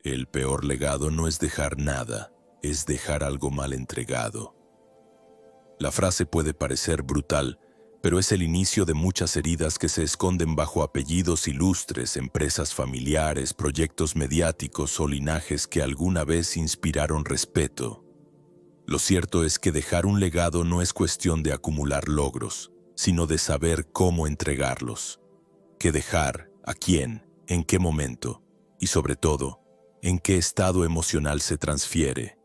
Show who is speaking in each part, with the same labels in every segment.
Speaker 1: El peor legado no es dejar nada, es dejar algo mal entregado. La frase puede parecer brutal, pero es el inicio de muchas heridas que se esconden bajo apellidos ilustres, empresas familiares, proyectos mediáticos o linajes que alguna vez inspiraron respeto. Lo cierto es que dejar un legado no es cuestión de acumular logros, sino de saber cómo entregarlos. ¿Qué dejar? ¿A quién? ¿En qué momento? Y sobre todo, ¿en qué estado emocional se transfiere?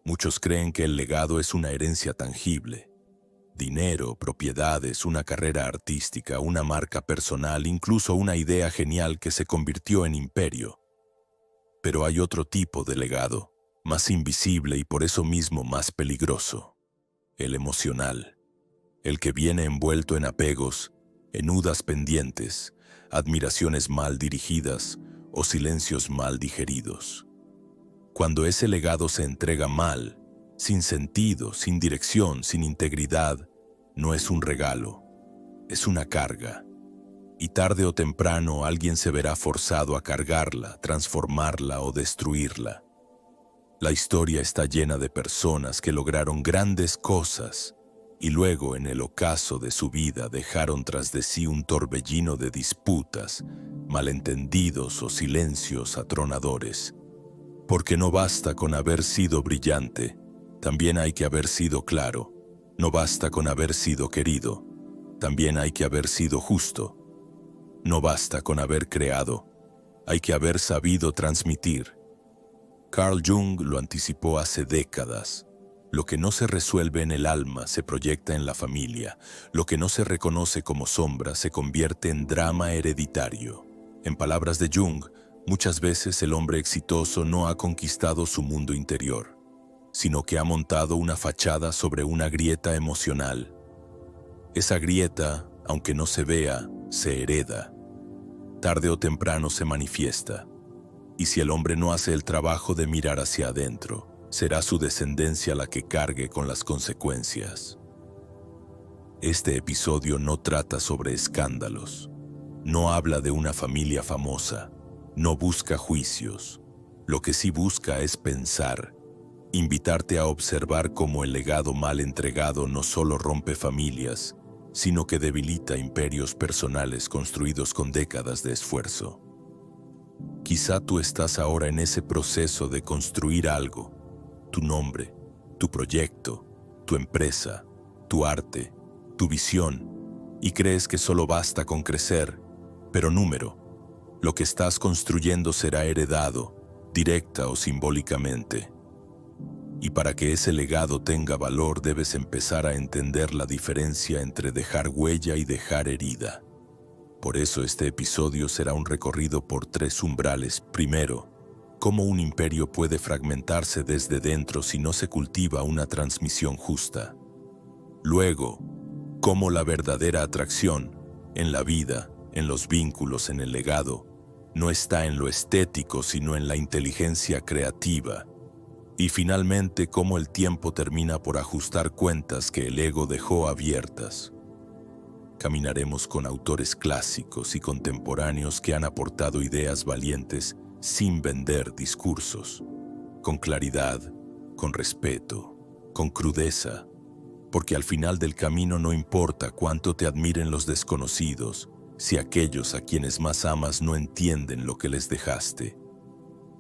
Speaker 1: Muchos creen que el legado es una herencia tangible. Dinero, propiedades, una carrera artística, una marca personal, incluso una idea genial que se convirtió en imperio. Pero hay otro tipo de legado, más invisible y por eso mismo más peligroso. El emocional. El que viene envuelto en apegos, en nudas pendientes, admiraciones mal dirigidas o silencios mal digeridos. Cuando ese legado se entrega mal, sin sentido, sin dirección, sin integridad, no es un regalo, es una carga. Y tarde o temprano alguien se verá forzado a cargarla, transformarla o destruirla. La historia está llena de personas que lograron grandes cosas y luego en el ocaso de su vida dejaron tras de sí un torbellino de disputas, malentendidos o silencios atronadores. Porque no basta con haber sido brillante, también hay que haber sido claro. No basta con haber sido querido, también hay que haber sido justo. No basta con haber creado, hay que haber sabido transmitir. Carl Jung lo anticipó hace décadas. Lo que no se resuelve en el alma se proyecta en la familia. Lo que no se reconoce como sombra se convierte en drama hereditario. En palabras de Jung, muchas veces el hombre exitoso no ha conquistado su mundo interior, sino que ha montado una fachada sobre una grieta emocional. Esa grieta, aunque no se vea, se hereda. Tarde o temprano se manifiesta. Y si el hombre no hace el trabajo de mirar hacia adentro, será su descendencia la que cargue con las consecuencias. Este episodio no trata sobre escándalos, no habla de una familia famosa, no busca juicios. Lo que sí busca es pensar, invitarte a observar cómo el legado mal entregado no solo rompe familias, sino que debilita imperios personales construidos con décadas de esfuerzo. Quizá tú estás ahora en ese proceso de construir algo, tu nombre, tu proyecto, tu empresa, tu arte, tu visión, y crees que solo basta con crecer, pero número, lo que estás construyendo será heredado, directa o simbólicamente. Y para que ese legado tenga valor debes empezar a entender la diferencia entre dejar huella y dejar herida. Por eso este episodio será un recorrido por 3 umbrales. Primero, cómo un imperio puede fragmentarse desde dentro si no se cultiva una transmisión justa. Luego, cómo la verdadera atracción, en la vida, en los vínculos, en el legado, no está en lo estético sino en la inteligencia creativa. Y finalmente, cómo el tiempo termina por ajustar cuentas que el ego dejó abiertas. Caminaremos con autores clásicos y contemporáneos que han aportado ideas valientes sin vender discursos, con claridad, con respeto, con crudeza, porque al final del camino no importa cuánto te admiren los desconocidos, si aquellos a quienes más amas no entienden lo que les dejaste.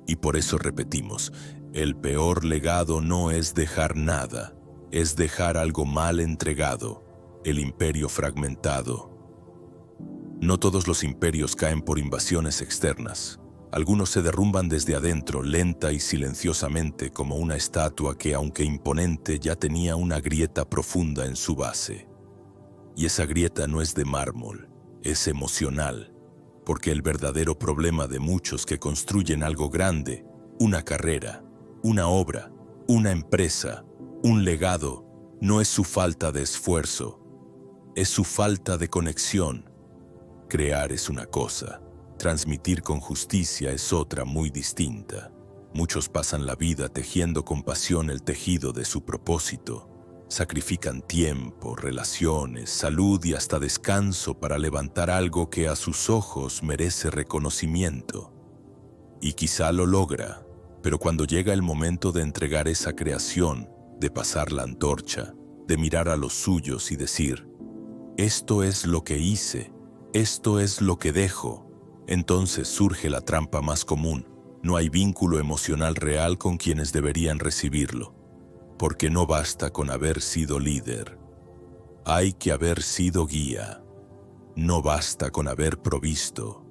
Speaker 1: Y por eso repetimos, el peor legado no es dejar nada, es dejar algo mal entregado. El imperio fragmentado. No todos los imperios caen por invasiones externas. Algunos se derrumban desde adentro, lenta y silenciosamente, como una estatua que, aunque imponente, ya tenía una grieta profunda en su base. Y esa grieta no es de mármol, es emocional, porque el verdadero problema de muchos que construyen algo grande, una carrera, una obra, una empresa, un legado, no es su falta de esfuerzo, es su falta de conexión. Crear es una cosa, transmitir con justicia es otra muy distinta. Muchos pasan la vida tejiendo con pasión el tejido de su propósito. Sacrifican tiempo, relaciones, salud y hasta descanso para levantar algo que a sus ojos merece reconocimiento. Y quizá lo logra, pero cuando llega el momento de entregar esa creación, de pasar la antorcha, de mirar a los suyos y decir, esto es lo que hice, esto es lo que dejo, entonces surge la trampa más común. No hay vínculo emocional real con quienes deberían recibirlo, porque no basta con haber sido líder. Hay que haber sido guía. No basta con haber provisto.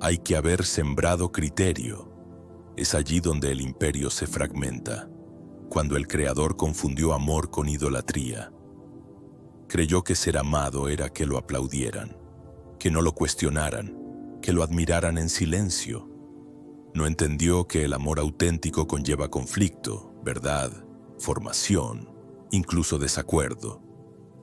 Speaker 1: Hay que haber sembrado criterio. Es allí donde el imperio se fragmenta, cuando el creador confundió amor con idolatría. Creyó que ser amado era que lo aplaudieran, que no lo cuestionaran, que lo admiraran en silencio. No entendió que el amor auténtico conlleva conflicto, verdad, formación, incluso desacuerdo,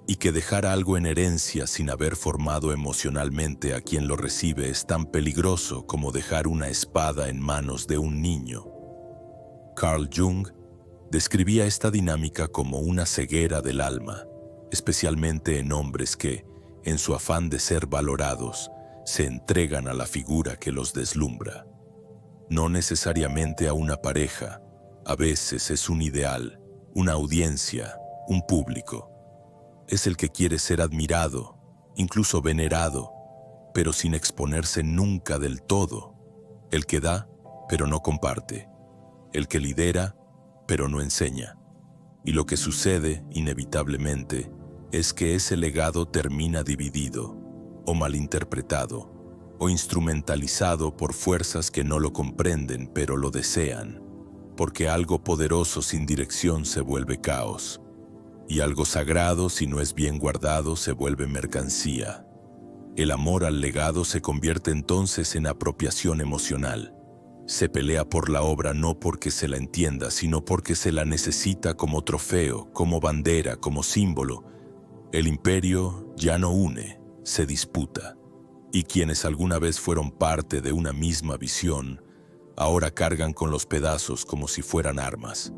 Speaker 1: y que dejar algo en herencia sin haber formado emocionalmente a quien lo recibe es tan peligroso como dejar una espada en manos de un niño. Carl Jung describía esta dinámica como una ceguera del alma, especialmente en hombres que, en su afán de ser valorados, se entregan a la figura que los deslumbra. No necesariamente a una pareja, a veces es un ideal, una audiencia, un público. Es el que quiere ser admirado, incluso venerado, pero sin exponerse nunca del todo. El que da, pero no comparte. El que lidera, pero no enseña. Y lo que sucede, inevitablemente, es que ese legado termina dividido, o malinterpretado, o instrumentalizado por fuerzas que no lo comprenden pero lo desean, porque algo poderoso sin dirección se vuelve caos, y algo sagrado si no es bien guardado se vuelve mercancía. El amor al legado se convierte entonces en apropiación emocional. Se pelea por la obra no porque se la entienda, sino porque se la necesita como trofeo, como bandera, como símbolo. El imperio ya no une, se disputa. Y quienes alguna vez fueron parte de una misma visión, ahora cargan con los pedazos como si fueran armas.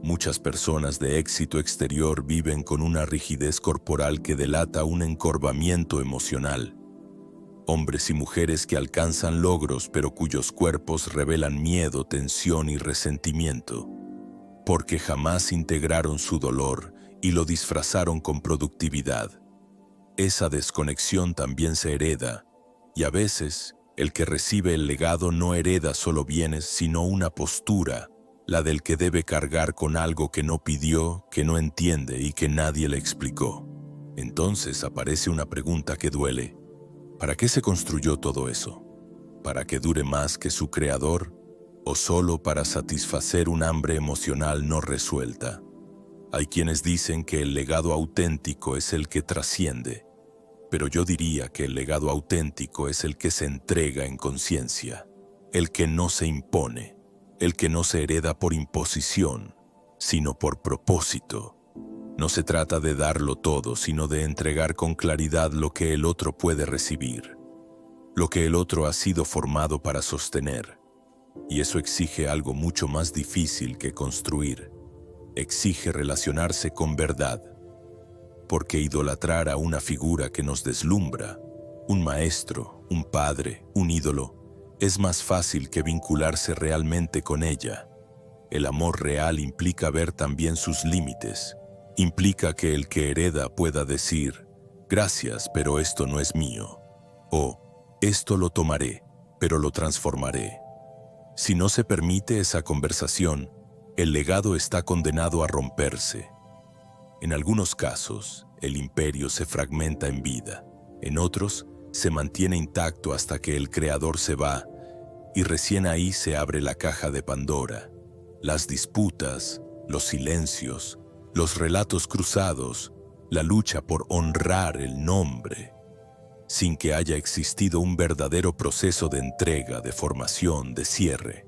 Speaker 1: Muchas personas de éxito exterior viven con una rigidez corporal que delata un encorvamiento emocional. Hombres y mujeres que alcanzan logros pero cuyos cuerpos revelan miedo, tensión y resentimiento, porque jamás integraron su dolor y lo disfrazaron con productividad. Esa desconexión también se hereda, y a veces el que recibe el legado no hereda solo bienes, sino una postura, la del que debe cargar con algo que no pidió, que no entiende y que nadie le explicó. Entonces aparece una pregunta que duele. ¿Para qué se construyó todo eso? ¿Para que dure más que su creador? ¿O solo para satisfacer un hambre emocional no resuelta? Hay quienes dicen que el legado auténtico es el que trasciende, pero yo diría que el legado auténtico es el que se entrega en conciencia, el que no se impone, el que no se hereda por imposición, sino por propósito. No se trata de darlo todo, sino de entregar con claridad lo que el otro puede recibir, lo que el otro ha sido formado para sostener. Y eso exige algo mucho más difícil que construir. Exige relacionarse con verdad. Porque idolatrar a una figura que nos deslumbra, un maestro, un padre, un ídolo, es más fácil que vincularse realmente con ella. El amor real implica ver también sus límites. Implica que el que hereda pueda decir, gracias, pero esto no es mío. O, esto lo tomaré, pero lo transformaré. Si no se permite esa conversación, el legado está condenado a romperse. En algunos casos, el imperio se fragmenta en vida. En otros, se mantiene intacto hasta que el creador se va, y recién ahí se abre la caja de Pandora. Las disputas, los silencios, los relatos cruzados, la lucha por honrar el nombre, sin que haya existido un verdadero proceso de entrega, de formación, de cierre.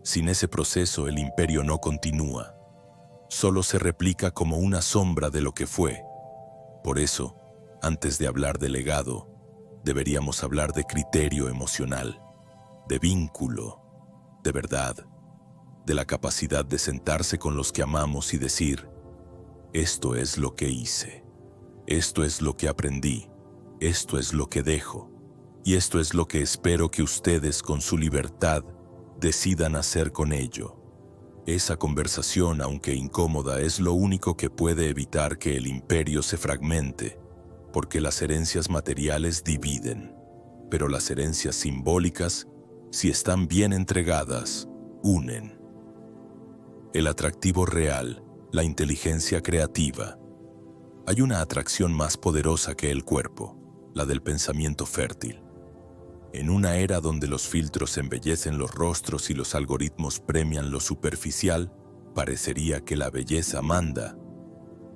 Speaker 1: Sin ese proceso, el imperio no continúa. Solo se replica como una sombra de lo que fue. Por eso, antes de hablar de legado, deberíamos hablar de criterio emocional, de vínculo, de verdad, de la capacidad de sentarse con los que amamos y decir, esto es lo que hice, esto es lo que aprendí, esto es lo que dejo. Y esto es lo que espero que ustedes con su libertad decidan hacer con ello. Esa conversación, aunque incómoda, es lo único que puede evitar que el imperio se fragmente, porque las herencias materiales dividen, pero las herencias simbólicas, si están bien entregadas, unen. El atractivo real, la inteligencia creativa. Hay una atracción más poderosa que el cuerpo, la del pensamiento fértil. En una era donde los filtros embellecen los rostros y los algoritmos premian lo superficial, parecería que la belleza manda,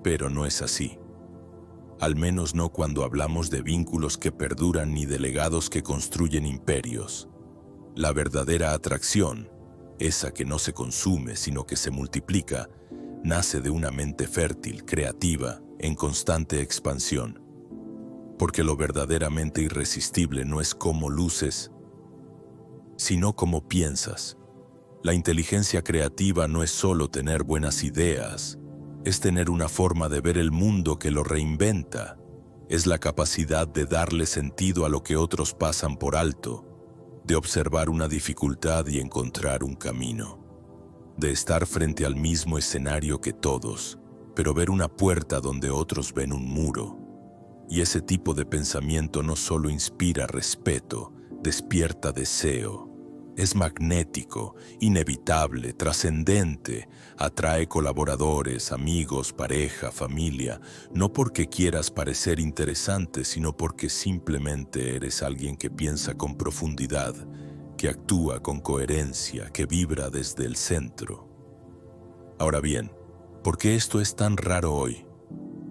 Speaker 1: pero no es así. Al menos no cuando hablamos de vínculos que perduran ni de legados que construyen imperios. La verdadera atracción, esa que no se consume sino que se multiplica, nace de una mente fértil, creativa, en constante expansión. Porque lo verdaderamente irresistible no es cómo luces, sino cómo piensas. La inteligencia creativa no es solo tener buenas ideas, es tener una forma de ver el mundo que lo reinventa. Es la capacidad de darle sentido a lo que otros pasan por alto, de observar una dificultad y encontrar un camino, de estar frente al mismo escenario que todos, pero ver una puerta donde otros ven un muro. Y ese tipo de pensamiento no solo inspira respeto, despierta deseo. Es magnético, inevitable, trascendente, atrae colaboradores, amigos, pareja, familia, no porque quieras parecer interesante, sino porque simplemente eres alguien que piensa con profundidad, que actúa con coherencia, que vibra desde el centro. Ahora bien, ¿por qué esto es tan raro hoy?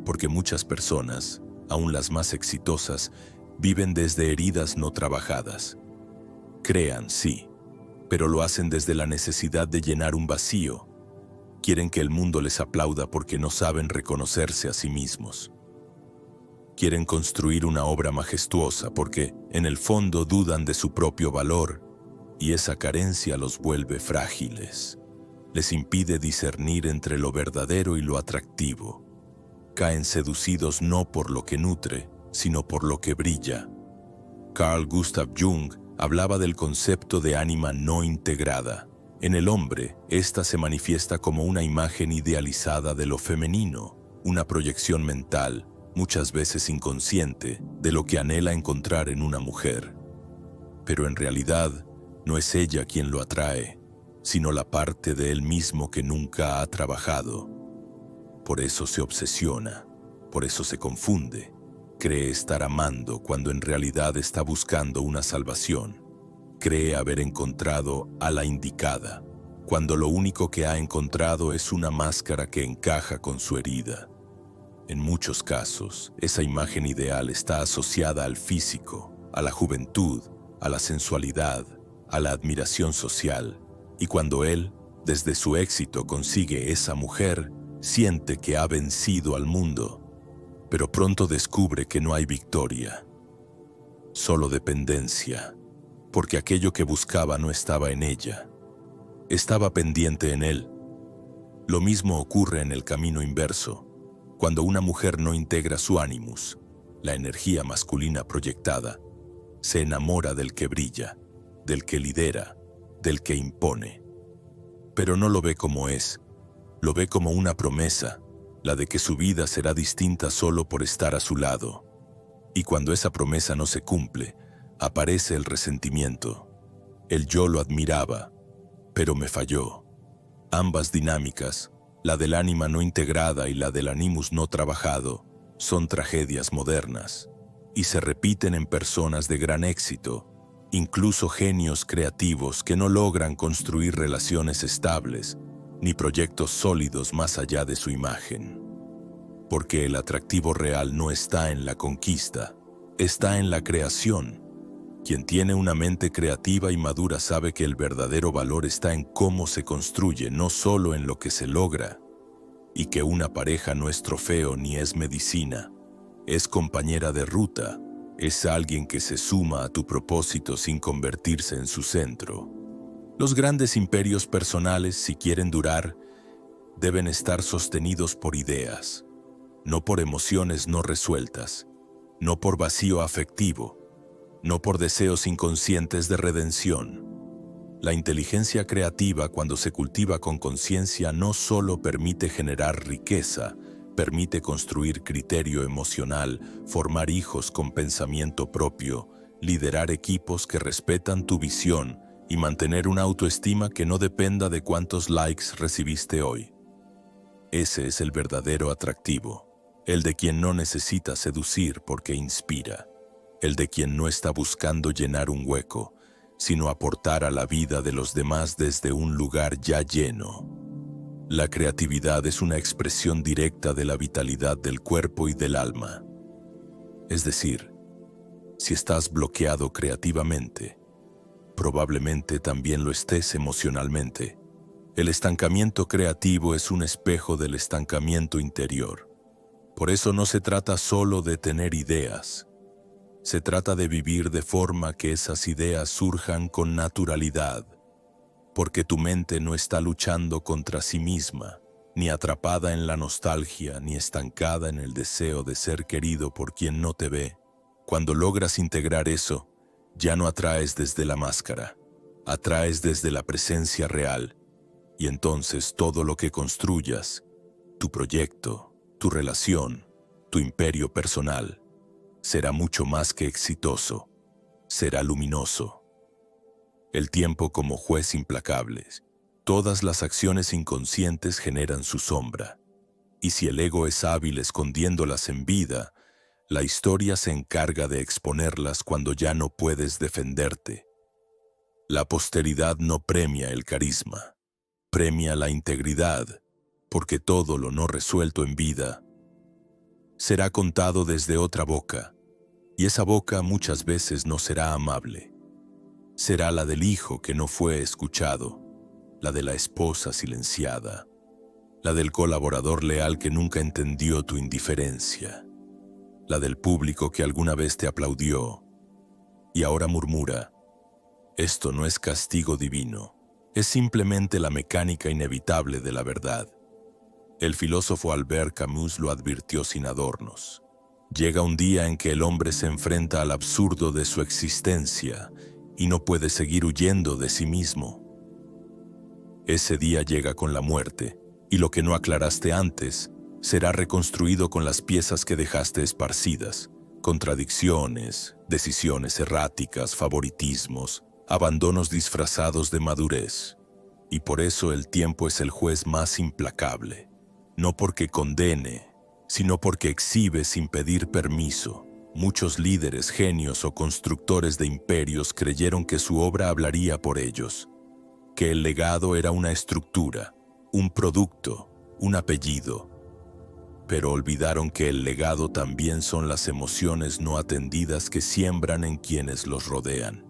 Speaker 1: Porque muchas personas, aún las más exitosas, viven desde heridas no trabajadas. Crean, sí, pero lo hacen desde la necesidad de llenar un vacío. Quieren que el mundo les aplauda porque no saben reconocerse a sí mismos. Quieren construir una obra majestuosa porque, en el fondo, dudan de su propio valor, y esa carencia los vuelve frágiles. Les impide discernir entre lo verdadero y lo atractivo. Caen seducidos no por lo que nutre, sino por lo que brilla. Carl Gustav Jung hablaba del concepto de ánima no integrada. En el hombre, esta se manifiesta como una imagen idealizada de lo femenino, una proyección mental, muchas veces inconsciente, de lo que anhela encontrar en una mujer. Pero en realidad, no es ella quien lo atrae, sino la parte de él mismo que nunca ha trabajado. Por eso se obsesiona, por eso se confunde, cree estar amando cuando en realidad está buscando una salvación. Cree haber encontrado a la indicada, cuando lo único que ha encontrado es una máscara que encaja con su herida. En muchos casos, esa imagen ideal está asociada al físico, a la juventud, a la sensualidad, a la admiración social, y cuando él, desde su éxito, consigue esa mujer, siente que ha vencido al mundo, pero pronto descubre que no hay victoria, solo dependencia, porque aquello que buscaba no estaba en ella, estaba pendiente en él. Lo mismo ocurre en el camino inverso, cuando una mujer no integra su ánimus, la energía masculina proyectada, se enamora del que brilla, del que lidera, del que impone. Pero no lo ve como es, lo ve como una promesa, la de que su vida será distinta solo por estar a su lado. Y cuando esa promesa no se cumple, aparece el resentimiento. El yo lo admiraba, pero me falló. Ambas dinámicas, la del ánima no integrada y la del animus no trabajado, son tragedias modernas y se repiten en personas de gran éxito, incluso genios creativos que no logran construir relaciones estables ni proyectos sólidos más allá de su imagen. Porque el atractivo real no está en la conquista, está en la creación. Quien tiene una mente creativa y madura sabe que el verdadero valor está en cómo se construye, no solo en lo que se logra, y que una pareja no es trofeo ni es medicina, es compañera de ruta, es alguien que se suma a tu propósito sin convertirse en su centro. Los grandes imperios personales, si quieren durar, deben estar sostenidos por ideas, no por emociones no resueltas, no por vacío afectivo, no por deseos inconscientes de redención. La inteligencia creativa, cuando se cultiva con conciencia, no solo permite generar riqueza, permite construir criterio emocional, formar hijos con pensamiento propio, liderar equipos que respetan tu visión y mantener una autoestima que no dependa de cuántos likes recibiste hoy. Ese es el verdadero atractivo, el de quien no necesita seducir porque inspira, el de quien no está buscando llenar un hueco, sino aportar a la vida de los demás desde un lugar ya lleno. La creatividad es una expresión directa de la vitalidad del cuerpo y del alma. Es decir, si estás bloqueado creativamente, probablemente también lo estés emocionalmente. El estancamiento creativo es un espejo del estancamiento interior. Por eso no se trata solo de tener ideas. Se trata de vivir de forma que esas ideas surjan con naturalidad, porque tu mente no está luchando contra sí misma, ni atrapada en la nostalgia, ni estancada en el deseo de ser querido por quien no te ve. Cuando logras integrar eso, ya no atraes desde la máscara, atraes desde la presencia real, y entonces todo lo que construyas, tu proyecto, tu relación, tu imperio personal, será mucho más que exitoso, será luminoso. El tiempo como juez implacable. Todas las acciones inconscientes generan su sombra, y si el ego es hábil escondiéndolas en vida, la historia se encarga de exponerlas cuando ya no puedes defenderte. La posteridad no premia el carisma, premia la integridad, porque todo lo no resuelto en vida será contado desde otra boca, y esa boca muchas veces no será amable. Será la del hijo que no fue escuchado, la de la esposa silenciada, la del colaborador leal que nunca entendió tu indiferencia, la del público que alguna vez te aplaudió y ahora murmura: esto no es castigo divino, es simplemente la mecánica inevitable de la verdad. El filósofo Albert Camus lo advirtió sin adornos. Llega un día en que el hombre se enfrenta al absurdo de su existencia y no puede seguir huyendo de sí mismo. Ese día llega con la muerte, y lo que no aclaraste antes será reconstruido con las piezas que dejaste esparcidas: contradicciones, decisiones erráticas, favoritismos, abandonos disfrazados de madurez. Y por eso el tiempo es el juez más implacable, no porque condene, sino porque exhibe sin pedir permiso. Muchos líderes, genios o constructores de imperios creyeron que su obra hablaría por ellos, que el legado era una estructura, un producto, un apellido. Pero olvidaron que el legado también son las emociones no atendidas que siembran en quienes los rodean.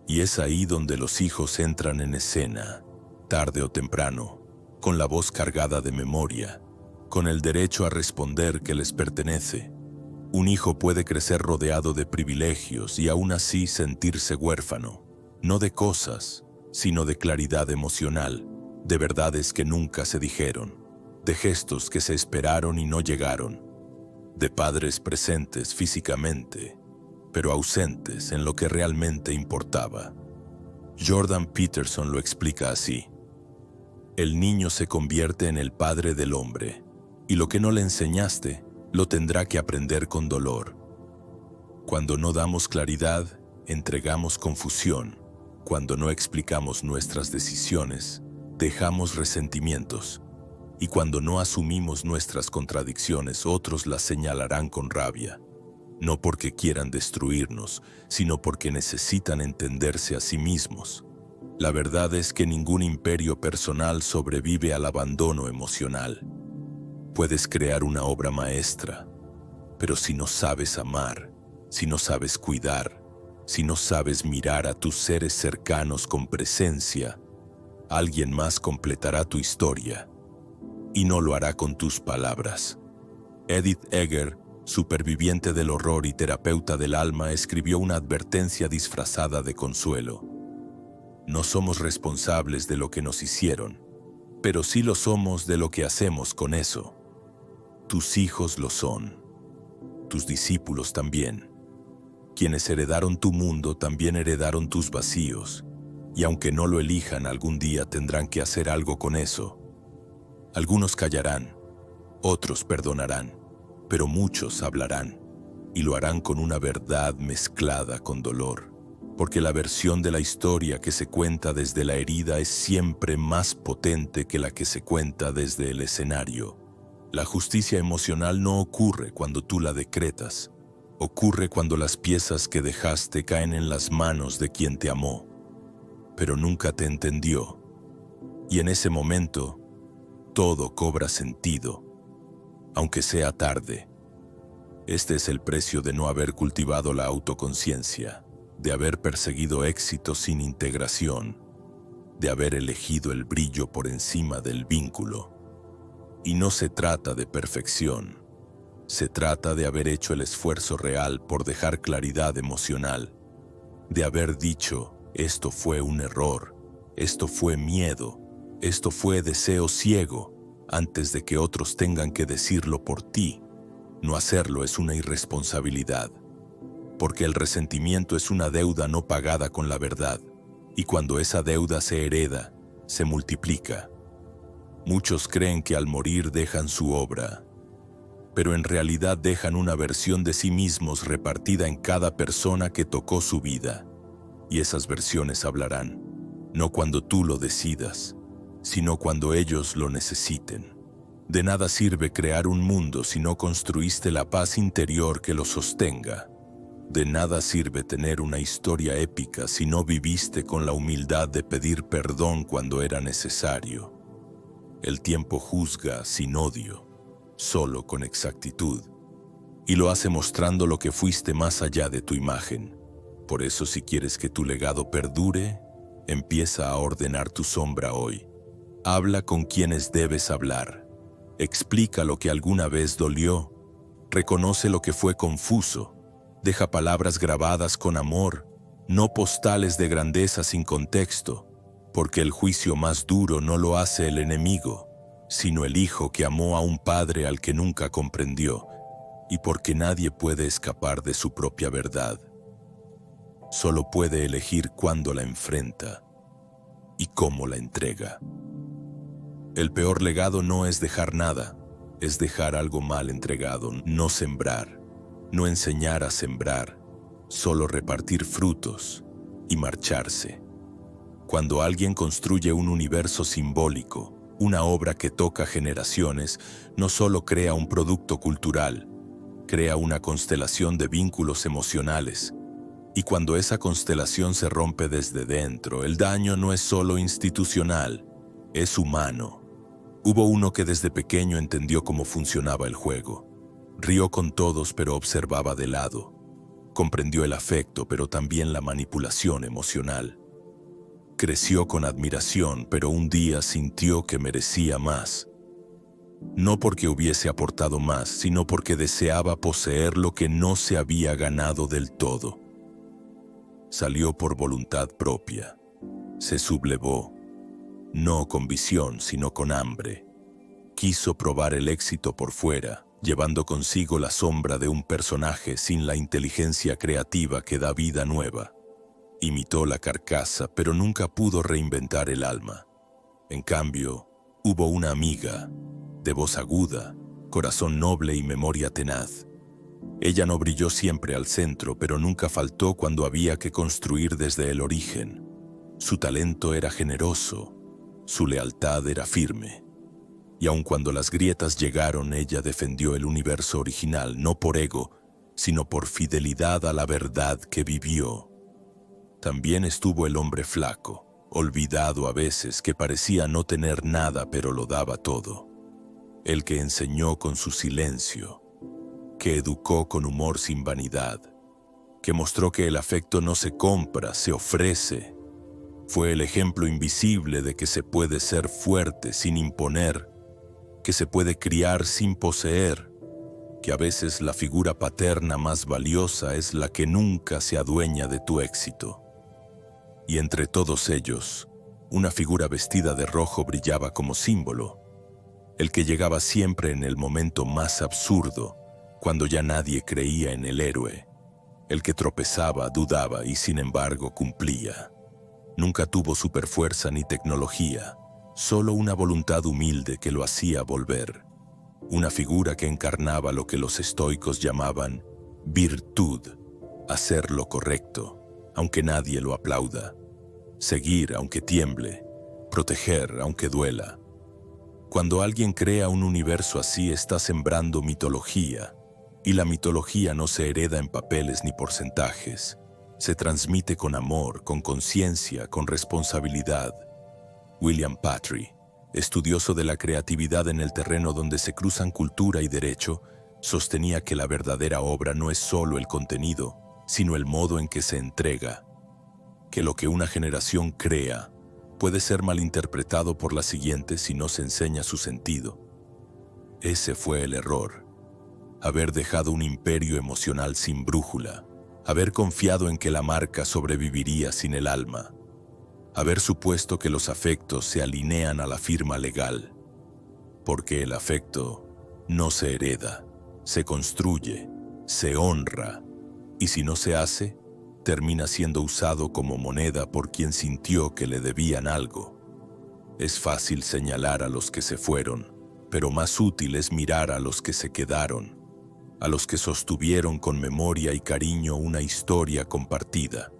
Speaker 1: Y es ahí donde los hijos entran en escena, tarde o temprano, con la voz cargada de memoria, con el derecho a responder que les pertenece. Un hijo puede crecer rodeado de privilegios y aún así sentirse huérfano, no de cosas, sino de claridad emocional, de verdades que nunca se dijeron, de gestos que se esperaron y no llegaron, de padres presentes físicamente, pero ausentes en lo que realmente importaba. Jordan Peterson lo explica así: el niño se convierte en el padre del hombre, y lo que no le enseñaste, lo tendrá que aprender con dolor. Cuando no damos claridad, entregamos confusión. Cuando no explicamos nuestras decisiones, dejamos resentimientos. Y cuando no asumimos nuestras contradicciones, otros las señalarán con rabia. No porque quieran destruirnos, sino porque necesitan entenderse a sí mismos. La verdad es que ningún imperio personal sobrevive al abandono emocional. Puedes crear una obra maestra, pero si no sabes amar, si no sabes cuidar, si no sabes mirar a tus seres cercanos con presencia, alguien más completará tu historia, y no lo hará con tus palabras. Edith Eger, superviviente del horror y terapeuta del alma, escribió una advertencia disfrazada de consuelo. No somos responsables de lo que nos hicieron, pero sí lo somos de lo que hacemos con eso. Tus hijos lo son, tus discípulos también. Quienes heredaron tu mundo también heredaron tus vacíos, y aunque no lo elijan, algún día tendrán que hacer algo con eso. Algunos callarán, otros perdonarán, pero muchos hablarán, y lo harán con una verdad mezclada con dolor, porque la versión de la historia que se cuenta desde la herida es siempre más potente que la que se cuenta desde el escenario. La justicia emocional no ocurre cuando tú la decretas, ocurre cuando las piezas que dejaste caen en las manos de quien te amó, pero nunca te entendió, y en ese momento todo cobra sentido, aunque sea tarde. Este es el precio de no haber cultivado la autoconciencia, de haber perseguido éxito sin integración, de haber elegido el brillo por encima del vínculo. Y no se trata de perfección, se trata de haber hecho el esfuerzo real por dejar claridad emocional, de haber dicho, esto fue un error, esto fue miedo, esto fue deseo ciego, antes de que otros tengan que decirlo por ti. No hacerlo es una irresponsabilidad, porque el resentimiento es una deuda no pagada con la verdad, y cuando esa deuda se hereda, se multiplica. Muchos creen que al morir dejan su obra, pero en realidad dejan una versión de sí mismos repartida en cada persona que tocó su vida, y esas versiones hablarán, no cuando tú lo decidas, sino cuando ellos lo necesiten. De nada sirve crear un mundo si no construiste la paz interior que lo sostenga. De nada sirve tener una historia épica si no viviste con la humildad de pedir perdón cuando era necesario. El tiempo juzga sin odio, solo con exactitud, y lo hace mostrando lo que fuiste más allá de tu imagen. Por eso, si quieres que tu legado perdure, empieza a ordenar tu sombra hoy. Habla con quienes debes hablar. Explica lo que alguna vez dolió. Reconoce lo que fue confuso. Deja palabras grabadas con amor, no postales de grandeza sin contexto, porque el juicio más duro no lo hace el enemigo, sino el hijo que amó a un padre al que nunca comprendió, y porque nadie puede escapar de su propia verdad. Solo puede elegir cuándo la enfrenta y cómo la entrega. El peor legado no es dejar nada, es dejar algo mal entregado, no sembrar, no enseñar a sembrar, solo repartir frutos y marcharse. Cuando alguien construye un universo simbólico, una obra que toca generaciones, no solo crea un producto cultural, crea una constelación de vínculos emocionales. Y cuando esa constelación se rompe desde dentro, el daño no es solo institucional, es humano. Hubo uno que desde pequeño entendió cómo funcionaba el juego. Rió con todos, pero observaba de lado. Comprendió el afecto, pero también la manipulación emocional. Creció con admiración, pero un día sintió que merecía más. No porque hubiese aportado más, sino porque deseaba poseer lo que no se había ganado del todo. Salió por voluntad propia. Se sublevó, no con visión, sino con hambre. Quiso probar el éxito por fuera, llevando consigo la sombra de un personaje sin la inteligencia creativa que da vida nueva. Imitó la carcasa, pero nunca pudo reinventar el alma. En cambio, hubo una amiga, de voz aguda, corazón noble y memoria tenaz. Ella no brilló siempre al centro, pero nunca faltó cuando había que construir desde el origen. Su talento era generoso, su lealtad era firme. Y aun cuando las grietas llegaron, ella defendió el universo original, no por ego, sino por fidelidad a la verdad que vivió. También estuvo el hombre flaco, olvidado a veces, que parecía no tener nada pero lo daba todo. El que enseñó con su silencio, que educó con humor sin vanidad, que mostró que el afecto no se compra, se ofrece. Fue el ejemplo invisible de que se puede ser fuerte sin imponer, que se puede criar sin poseer, que a veces la figura paterna más valiosa es la que nunca se adueña de tu éxito. Y entre todos ellos, una figura vestida de rojo brillaba como símbolo, el que llegaba siempre en el momento más absurdo, cuando ya nadie creía en el héroe, el que tropezaba, dudaba y sin embargo cumplía. Nunca tuvo superfuerza ni tecnología, solo una voluntad humilde que lo hacía volver. Una figura que encarnaba lo que los estoicos llamaban virtud, hacer lo correcto, aunque nadie lo aplauda, seguir aunque tiemble, proteger aunque duela. Cuando alguien crea un universo así, está sembrando mitología, y la mitología no se hereda en papeles ni porcentajes. Se transmite con amor, con conciencia, con responsabilidad. William Patry, estudioso de la creatividad en el terreno donde se cruzan cultura y derecho, sostenía que la verdadera obra no es solo el contenido, sino el modo en que se entrega. Que lo que una generación crea puede ser malinterpretado por la siguiente si no se enseña su sentido. Ese fue el error. Haber dejado un imperio emocional sin brújula, haber confiado en que la marca sobreviviría sin el alma, haber supuesto que los afectos se alinean a la firma legal, porque el afecto no se hereda, se construye, se honra, y si no se hace, termina siendo usado como moneda por quien sintió que le debían algo. Es fácil señalar a los que se fueron, pero más útil es mirar a los que se quedaron, a los que sostuvieron con memoria y cariño una historia compartida,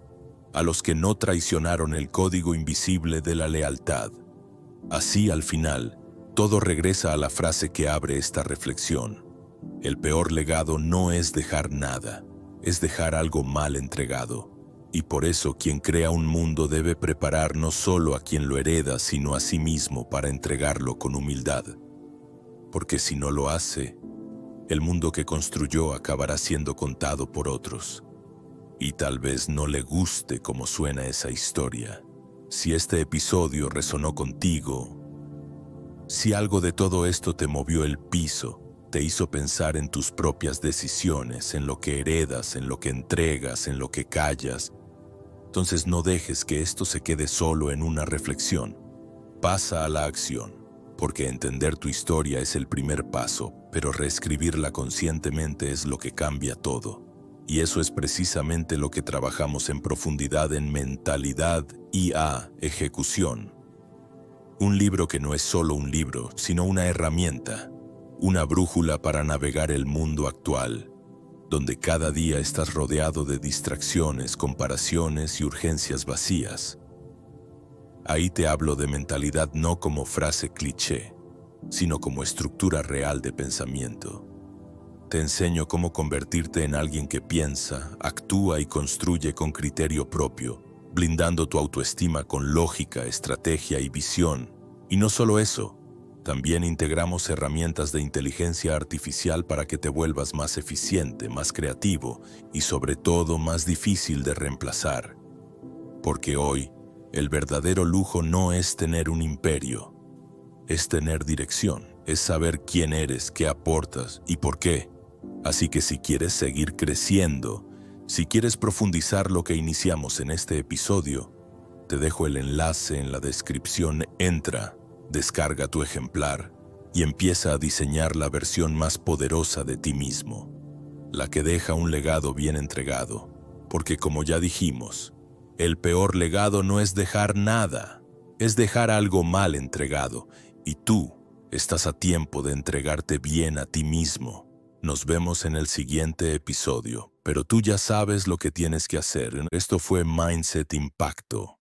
Speaker 1: a los que no traicionaron el código invisible de la lealtad. Así, al final, todo regresa a la frase que abre esta reflexión. El peor legado no es dejar nada, es dejar algo mal entregado. Y por eso quien crea un mundo debe preparar no solo a quien lo hereda, sino a sí mismo para entregarlo con humildad. Porque si no lo hace, el mundo que construyó acabará siendo contado por otros. Y tal vez no le guste cómo suena esa historia. Si este episodio resonó contigo, si algo de todo esto te movió el piso, te hizo pensar en tus propias decisiones, en lo que heredas, en lo que entregas, en lo que callas, entonces no dejes que esto se quede solo en una reflexión. Pasa a la acción, porque entender tu historia es el primer paso, pero reescribirla conscientemente es lo que cambia todo. Y eso es precisamente lo que trabajamos en profundidad en Mentalidad IA Ejecución. Un libro que no es solo un libro, sino una herramienta, una brújula para navegar el mundo actual, donde cada día estás rodeado de distracciones, comparaciones y urgencias vacías. Ahí te hablo de mentalidad no como frase cliché, sino como estructura real de pensamiento. Te enseño cómo convertirte en alguien que piensa, actúa y construye con criterio propio, blindando tu autoestima con lógica, estrategia y visión. Y no solo eso, también integramos herramientas de inteligencia artificial para que te vuelvas más eficiente, más creativo y sobre todo más difícil de reemplazar. Porque hoy, el verdadero lujo no es tener un imperio, es tener dirección, es saber quién eres, qué aportas y por qué. Así que si quieres seguir creciendo, si quieres profundizar lo que iniciamos en este episodio, te dejo el enlace en la descripción. Entra, descarga tu ejemplar y empieza a diseñar la versión más poderosa de ti mismo, la que deja un legado bien entregado, porque como ya dijimos, el peor legado no es dejar nada, es dejar algo mal entregado, y tú estás a tiempo de entregarte bien a ti mismo. Nos vemos en el siguiente episodio, pero tú ya sabes lo que tienes que hacer. Esto fue Mindset Impacto.